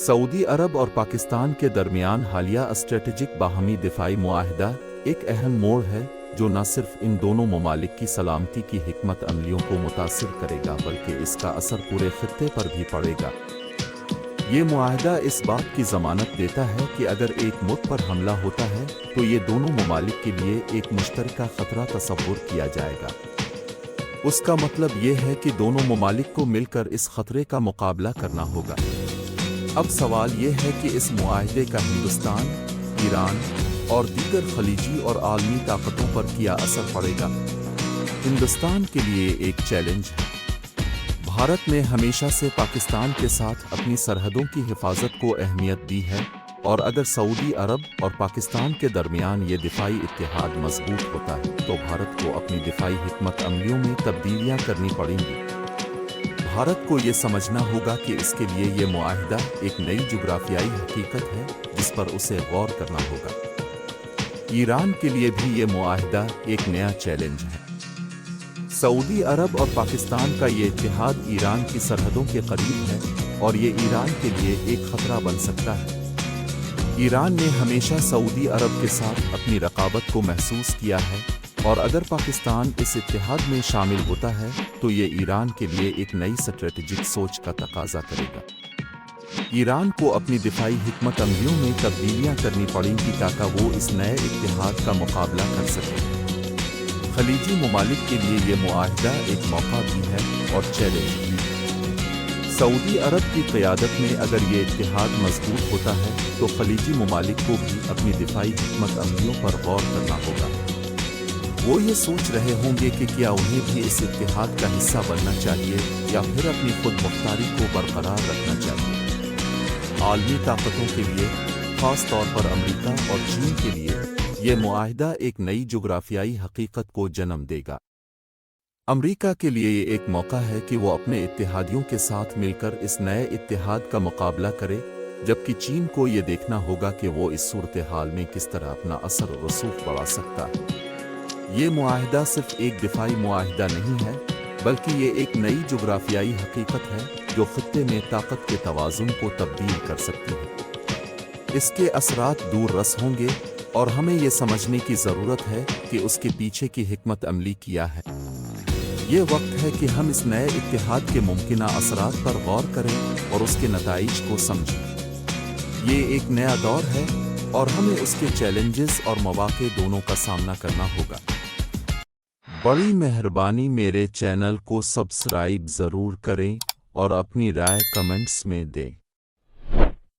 سعودی عرب اور پاکستان کے درمیان حالیہ اسٹریٹجک باہمی دفاعی معاہدہ ایک اہم موڑ ہے جو نہ صرف ان دونوں ممالک کی سلامتی کی حکمت عملیوں کو متاثر کرے گا بلکہ اس کا اثر پورے خطے پر بھی پڑے گا۔ یہ معاہدہ اس بات کی ضمانت دیتا ہے کہ اگر ایک ملک پر حملہ ہوتا ہے تو یہ دونوں ممالک کے لیے ایک مشترکہ خطرہ تصور کیا جائے گا۔ اس کا مطلب یہ ہے کہ دونوں ممالک کو مل کر اس خطرے کا مقابلہ کرنا ہوگا۔ اب سوال یہ ہے کہ اس معاہدے کا ہندوستان، ایران اور دیگر خلیجی اور عالمی طاقتوں پر کیا اثر پڑے گا؟ ہندوستان کے لیے ایک چیلنج ہے۔ بھارت نے ہمیشہ سے پاکستان کے ساتھ اپنی سرحدوں کی حفاظت کو اہمیت دی ہے، اور اگر سعودی عرب اور پاکستان کے درمیان یہ دفاعی اتحاد مضبوط ہوتا ہے تو بھارت کو اپنی دفاعی حکمت عملیوں میں تبدیلیاں کرنی پڑیں گی۔ بھارت کو یہ سمجھنا ہوگا کہ اس کے لیے یہ معاہدہ ایک نئی جغرافیائی حقیقت ہے جس پر اسے غور کرنا ہوگا۔ ایران کے لیے بھی یہ معاہدہ ایک نیا چیلنج ہے۔ سعودی عرب اور پاکستان کا یہ اتحاد ایران کی سرحدوں کے قریب ہے اور یہ ایران کے لیے ایک خطرہ بن سکتا ہے۔ ایران نے ہمیشہ سعودی عرب کے ساتھ اپنی رقابت کو محسوس کیا ہے، اور اگر پاکستان اس اتحاد میں شامل ہوتا ہے تو یہ ایران کے لیے ایک نئی اسٹریٹجک سوچ کا تقاضا کرے گا۔ ایران کو اپنی دفاعی حکمت عملیوں میں تبدیلیاں کرنی پڑیں گی تاکہ وہ اس نئے اتحاد کا مقابلہ کر سکے۔ خلیجی ممالک کے لیے یہ معاہدہ ایک موقع بھی ہے اور چیلنج بھی۔ سعودی عرب کی قیادت میں اگر یہ اتحاد مضبوط ہوتا ہے تو خلیجی ممالک کو بھی اپنی دفاعی حکمت عملیوں پر غور کرنا ہوگا۔ وہ یہ سوچ رہے ہوں گے کہ کیا انہیں بھی اس اتحاد کا حصہ بننا چاہیے یا پھر اپنی خود مختاری کو برقرار رکھنا چاہیے۔ عالمی طاقتوں کے لیے، خاص طور پر امریکہ اور چین کے لیے، یہ معاہدہ ایک نئی جغرافیائی حقیقت کو جنم دے گا۔ امریکہ کے لیے یہ ایک موقع ہے کہ وہ اپنے اتحادیوں کے ساتھ مل کر اس نئے اتحاد کا مقابلہ کرے، جبکہ چین کو یہ دیکھنا ہوگا کہ وہ اس صورتحال میں کس طرح اپنا اثر و رسوخ بڑھا سکتا ہے۔ یہ معاہدہ صرف ایک دفاعی معاہدہ نہیں ہے، بلکہ یہ ایک نئی جغرافیائی حقیقت ہے جو خطے میں طاقت کے توازن کو تبدیل کر سکتی ہے۔ اس کے اثرات دور رس ہوں گے اور ہمیں یہ سمجھنے کی ضرورت ہے کہ اس کے پیچھے کی حکمت عملی کیا ہے۔ یہ وقت ہے کہ ہم اس نئے اتحاد کے ممکنہ اثرات پر غور کریں اور اس کے نتائج کو سمجھیں۔ یہ ایک نیا دور ہے اور ہمیں اس کے چیلنجز اور مواقع دونوں کا سامنا کرنا ہوگا۔ بڑی مہربانی میرے چینل کو سبسکرائب ضرور کریں اور اپنی رائے کمنٹس میں دیں۔